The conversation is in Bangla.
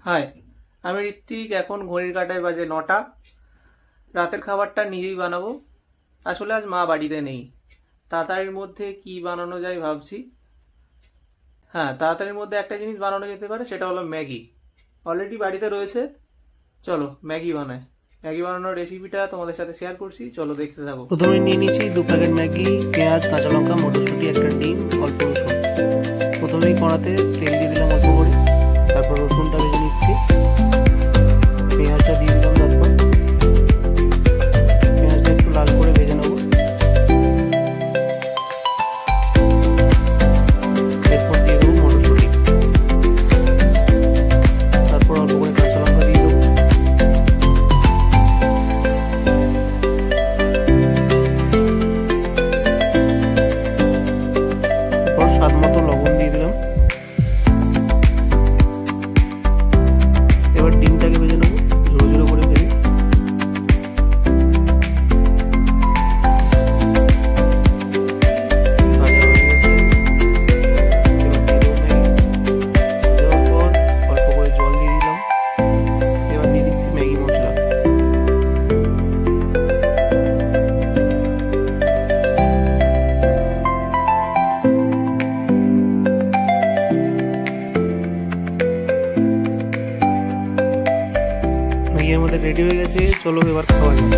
হাই, আমি ঋত্বিক। এখন ঘড়ির কাঁটায় বাজে 9টা। রাতের খাবারটা নিজেই বানাবো। আসলে আজ মা বাড়িতে নেই। তাড়াতাড়ির মধ্যে কি বানানো যায় ভাবছি। হ্যাঁ, তাড়াতাড়ির মধ্যে একটা জিনিস বানানো যেতে পারে, সেটা হলো ম্যাগি। অলরেডি বাড়িতে রয়েছে। চলো ম্যাগি বানাই। ম্যাগি বানানোর রেসিপিটা তোমাদের সাথে শেয়ার করছি, চলো দেখতে থাকো। প্রথমে নিয়ে নিয়েছি 2 প্যাকেট ম্যাগি, পেঁয়াজ, কাঁচা লঙ্কা, মটরশুঁটি, একটা ডিম, অল্প রসুন। প্রথমেই কড়াতে তেল দিয়ে দিলাম অল্প করে, তারপর রসুনটা ভেজে নিচ্ছি, পেঁয়াজটা দিয়ে দিলাম, তারপর পেঁয়াজটা একটু লাল করে ভেজে নেব। এরপর দিয়ে দেবো মটরশুঁটি, তারপর অল্প করে কাঁচা লঙ্কা দিয়ে দেবো। তারপর স্বাদ মতো লবণ দিয়ে দিলাম। এবার ডিমটাকে ভেজে নেবো, ঝোড়ো ঝোড়ো করে ভেজে। ভাজা হয়ে গেছে, এবার দিয়ে দেবো ম্যাগি। দেওয়ার পর অল্প করে জল দিয়ে দিলাম। এবার দিয়ে দিচ্ছি ম্যাগি মশলা। ম্যাগি আমাদের রেডি হয়ে গেছে, চলো এবার খাওয়া যাক।